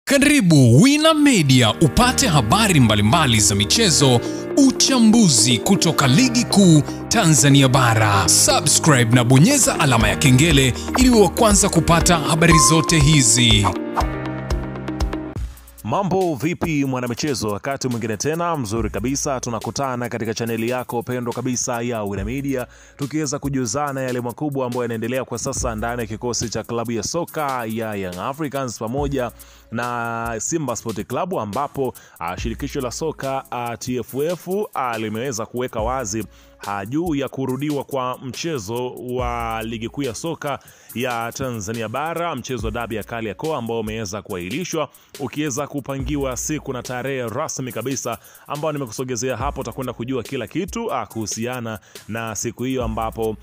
Karibu Wina Media upate habari mbalimbali za michezo, uchambuzi kutoka ligi kuu Tanzania bara. Subscribe na bonyeza alama ya kengele ili uwe wa kwanza kupata habari zote hizi. Mambo vipi mwanamichezo, wakati mwingine tena mzuri kabisa tunakutana katika chaneli yako pendwa kabisa ya Wina Media, tukiweza kujuzana yale makubwa ambayo yanaendelea kwa sasa ndani ya kikosi cha klabu ya soka ya Young Africans pamoja na Simba Sport Club, ambapo shirikisho la soka TFF limeweza kuweka wazi juu ya kurudiwa kwa mchezo wa ligi kuu ya soka ya Tanzania bara, mchezo wa dabi ya Kariakoo ambao umeweza kuahirishwa ukiweza kupangiwa siku na tarehe rasmi kabisa, ambao nimekusogezea hapo. Utakwenda kujua kila kitu kuhusiana na siku hiyo ambapo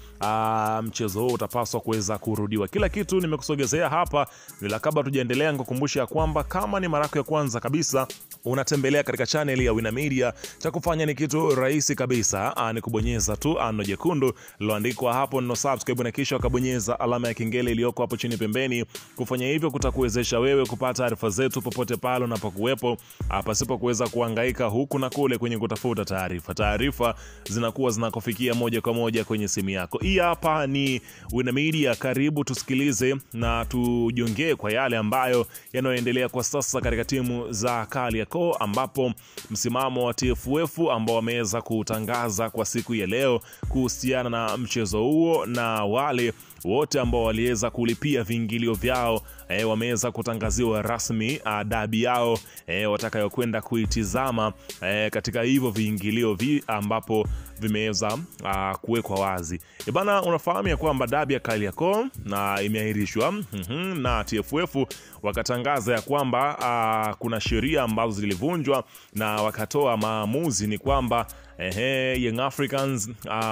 mchezo huo utapaswa kuweza kurudiwa. Kila kitu nimekusogezea hapa, bila kabla tujaendelea nikukumbusha kwamba kama ni mara yako ya kwanza kabisa unatembelea katika channel ya Wina Media, cha kufanya ni kitu rahisi kabisa, ni kubonyeza tu ano jekundu liloandikwa hapo no subscribe, na kisha ukabonyeza alama ya kengele iliyoko hapo chini pembeni. Kufanya hivyo kutakuwezesha wewe kupata taarifa zetu popote pale unapokuwepo, pasipo kuweza kuhangaika huku na kule kwenye kutafuta taarifa. Taarifa zinakuwa zinakufikia moja kwa moja kwenye simu yako. Hii hapa ni Wina Media, karibu tusikilize na tujongee kwa yale ambayo yanayoendelea kwa sasa katika timu za Kariakoo, ambapo msimamo wa TFF ambao wameweza kutangaza kwa siku ya leo kuhusiana na mchezo huo, na wale wote ambao waliweza kulipia viingilio vyao wameweza kutangaziwa rasmi dabi yao watakayokwenda kuitizama katika hivyo viingilio ambapo vimeweza kuwekwa wazi. Bana, unafahamu ya kwamba dabi ya Kariakoo na imeahirishwa na TFF wakatangaza ya kwamba kuna sheria ambazo zilivunjwa, na wakatoa maamuzi ni kwamba Young Africans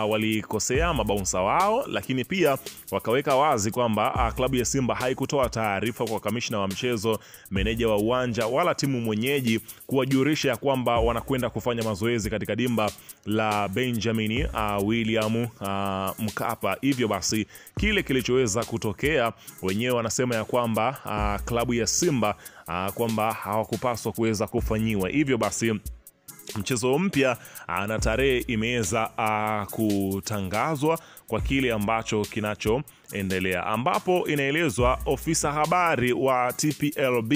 walikosea mabounsa wao, lakini pia wakaweka wazi kwamba klabu ya Simba haikutoa taarifa kwa kamishna wa mchezo, meneja wa uwanja wala timu mwenyeji kuwajulisha ya kwamba wanakwenda kufanya mazoezi katika dimba la Benjamin William Mkapa. Hivyo basi kile kilichoweza kutokea, wenyewe wanasema ya kwamba klabu ya Simba kwamba hawakupaswa kuweza kufanyiwa. Hivyo basi mchezo mpya na tarehe imeweza kutangazwa kwa kile ambacho kinachoendelea, ambapo inaelezwa ofisa habari wa TPLB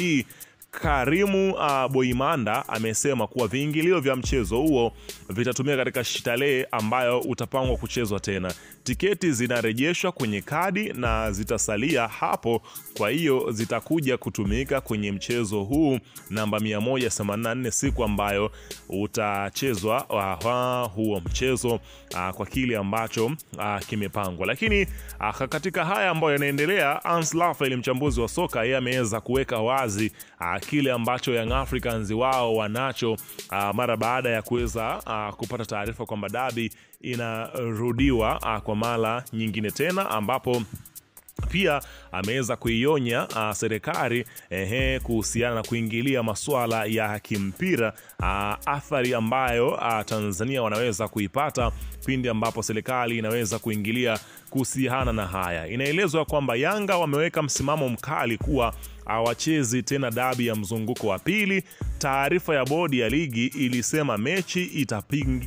Karimu Boimanda amesema kuwa viingilio vya mchezo huo vitatumia katika tarehe ambayo utapangwa kuchezwa tena. Tiketi zinarejeshwa kwenye kadi na zitasalia hapo, kwa hiyo zitakuja kutumika kwenye mchezo huu namba 184 siku ambayo utachezwa huo mchezo kwa kile ambacho kimepangwa. Lakini katika haya ambayo yanaendelea, Hans Raphael, mchambuzi wa soka, yeye ameweza kuweka wazi kile ambacho Young Africans wao wanacho mara baada ya kuweza kupata taarifa kwamba dabi inarudiwa kwa mara nyingine tena, ambapo pia ameweza kuionya serikali kuhusiana na kuingilia masuala ya kimpira, athari ambayo Tanzania wanaweza kuipata pindi ambapo serikali inaweza kuingilia kuhusiana na haya. Inaelezwa kwamba Yanga wameweka msimamo mkali kuwa hawachezi tena dabi ya mzunguko wa pili. Taarifa ya bodi ya ligi ilisema mechi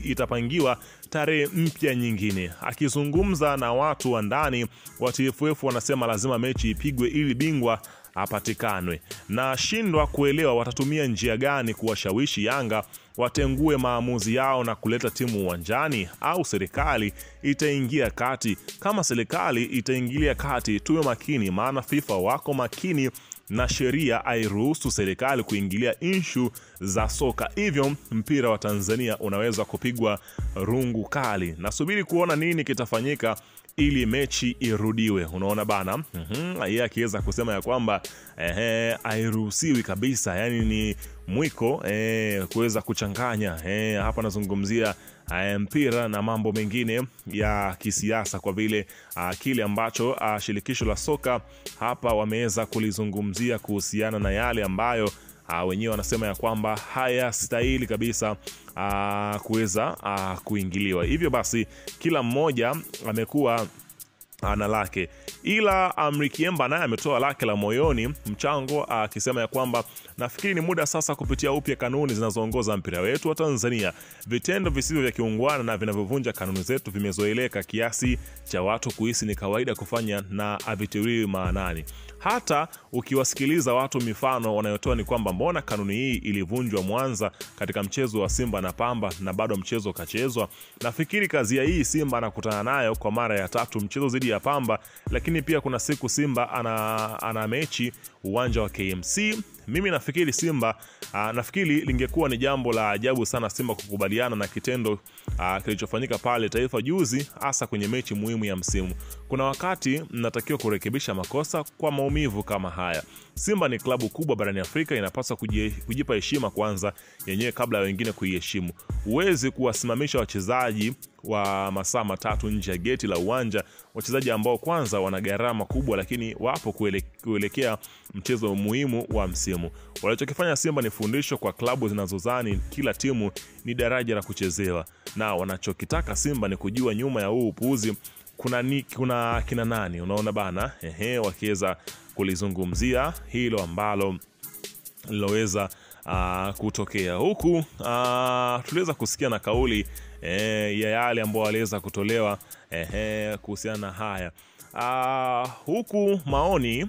itapangiwa tarehe mpya nyingine. Akizungumza na watu wa ndani wa TFF, wanasema lazima mechi ipigwe ili bingwa apatikanwe. Na shindwa kuelewa watatumia njia gani kuwashawishi Yanga watengue maamuzi yao na kuleta timu uwanjani, au serikali itaingia kati. Kama serikali itaingilia kati, tuwe makini, maana FIFA wako makini na sheria hairuhusu serikali kuingilia issue za soka. Hivyo mpira wa Tanzania unaweza kupigwa rungu kali. Nasubiri kuona nini kitafanyika ili mechi irudiwe. Unaona bana, yeye akiweza kusema ya kwamba hairuhusiwi kabisa, yani ni mwiko kuweza kuchanganya hapa nazungumzia mpira na mambo mengine ya kisiasa, kwa vile kile ambacho shirikisho la soka hapa wameweza kulizungumzia kuhusiana na yale ambayo wenyewe wanasema ya kwamba hayastahili kabisa kuweza kuingiliwa. Hivyo basi kila mmoja amekuwa ana lake, ila Amri Kiemba naye ametoa lake la moyoni mchango, akisema ya kwamba nafikiri ni muda sasa kupitia upya kanuni zinazoongoza mpira wetu wa Tanzania. Vitendo visivyo vya kiungwana na vinavyovunja kanuni zetu vimezoeleka kiasi cha watu kuhisi ni kawaida kufanya na havitiliwi maanani. Hata ukiwasikiliza watu, mifano wanayotoa ni kwamba mbona kanuni hii ilivunjwa Mwanza katika mchezo wa Simba na Pamba na bado mchezo kachezwa. Nafikiri kazi ya hii Simba anakutana nayo kwa mara ya 3 mchezo dhidi ya Pamba, lakini pia kuna siku Simba ana mechi uwanja wa KMC. Mimi nafikiri nafikiri lingekuwa ni jambo la ajabu sana Simba kukubaliana na kitendo kilichofanyika pale Taifa juzi, hasa kwenye mechi muhimu ya msimu. Kuna wakati mnatakiwa kurekebisha makosa kwa maumivu kama haya. Simba ni klabu kubwa barani Afrika, inapaswa kujipa heshima kwanza yenyewe kabla ya wengine kuiheshimu. Huwezi kuwasimamisha wachezaji wa masaa 3 nje ya geti la uwanja, wachezaji ambao kwanza wana gharama kubwa lakini wapo kuelekea mchezo muhimu wa msimu. Walichokifanya Simba ni fundisho kwa klabu zinazozani kila timu ni daraja la kuchezewa, na wanachokitaka Simba ni kujua nyuma ya huu upuuzi kuna kina nani, unaona bana. Wakiweza kulizungumzia hilo ambalo liloweza kutokea huku, tuliweza kusikia na kauli ya yale ambao waliweza kutolewa kuhusiana na haya. Huku maoni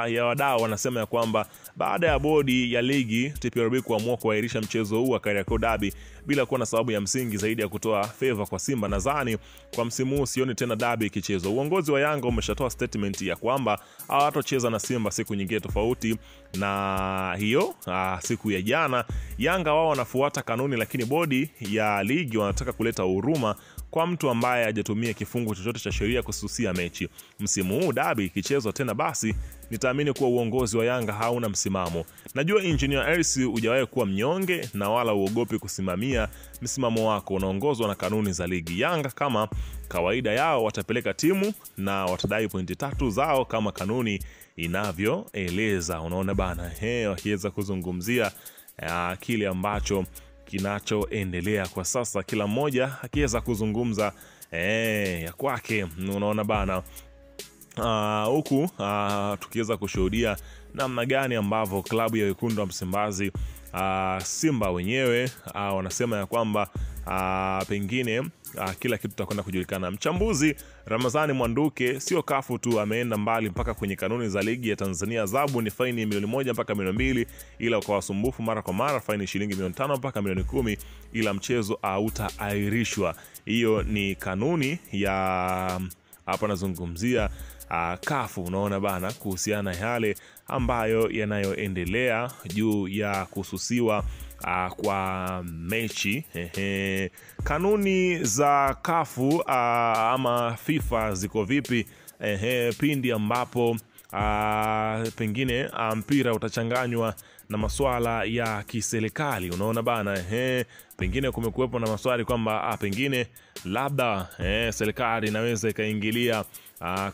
ya wadau wanasema ya kwamba baada ya bodi ya ligi TPLB kuamua kuahirisha mchezo huu wa Kariakoo Derby bila kuwa na sababu ya msingi zaidi ya kutoa favor kwa Simba, nadhani kwa msimu huu sioni tena derby ikichezwa. Uongozi wa Yanga umeshatoa statement ya kwamba hawatocheza na Simba siku nyingine tofauti na hiyo siku ya jana. Yanga wao wanafuata kanuni, lakini bodi ya ligi wanataka kuleta huruma kwa mtu ambaye hajatumia kifungu chochote cha sheria kususia mechi. Msimu huu derby ikichezwa tena, basi nitaamini kuwa uongozi wa Yanga hauna msimamo. Najua Engineer Hersi hujawahi kuwa mnyonge na wala uogopi kusimamia msimamo wako, unaongozwa na kanuni za ligi. Yanga kama kawaida yao watapeleka timu na watadai pointi 3 zao kama kanuni inavyoeleza, unaona bana. Wakiweza kuzungumzia kile ambacho kinachoendelea kwa sasa, kila mmoja akiweza kuzungumza ya kwake, unaona bana. Huku tukiweza kushuhudia namna gani ambavyo klabu ya Wekundu wa Msimbazi Simba wenyewe wanasema ya kwamba pengine kila kitu tutakwenda kujulikana. Mchambuzi Ramazani Mwanduke sio kafu tu, ameenda mbali mpaka kwenye kanuni za ligi ya Tanzania. Adhabu ni faini $1 mpaka $2, ila kwa wasumbufu mara kwa mara faini shilingi $500 mpaka $10, ila mchezo hautaahirishwa. Hiyo ni kanuni ya hapa nazungumzia kafu, unaona bana, kuhusiana yale ambayo yanayoendelea juu ya kususiwa kwa mechi. Kanuni za kafu ama FIFA ziko vipi pindi ambapo pengine mpira utachanganywa na masuala ya kiserikali, unaona bana. Pengine kumekuwepo na maswali kwamba pengine labda serikali inaweza ikaingilia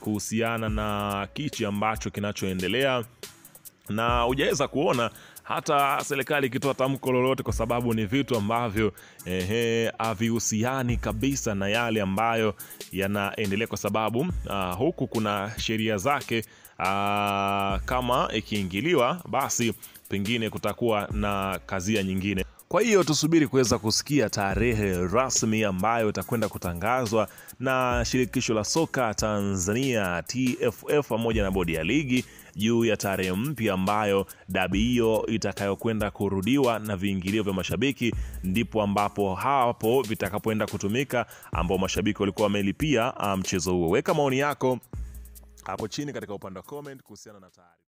kuhusiana na kichi ambacho kinachoendelea, na hujaweza kuona hata serikali ikitoa tamko lolote, kwa sababu ni vitu ambavyo havihusiani kabisa na yale ambayo yanaendelea, kwa sababu huku kuna sheria zake. Kama ikiingiliwa, basi pengine kutakuwa na kazia nyingine. Kwa hiyo tusubiri kuweza kusikia tarehe rasmi ambayo itakwenda kutangazwa na shirikisho la soka Tanzania TFF pamoja na bodi ya ligi juu ya tarehe mpya ambayo dabi hiyo itakayokwenda kurudiwa na viingilio vya mashabiki, ndipo ambapo hapo vitakapoenda kutumika, ambao mashabiki walikuwa wamelipia mchezo huo. Weka maoni yako hapo chini katika upande wa comment kuhusiana na taarifa.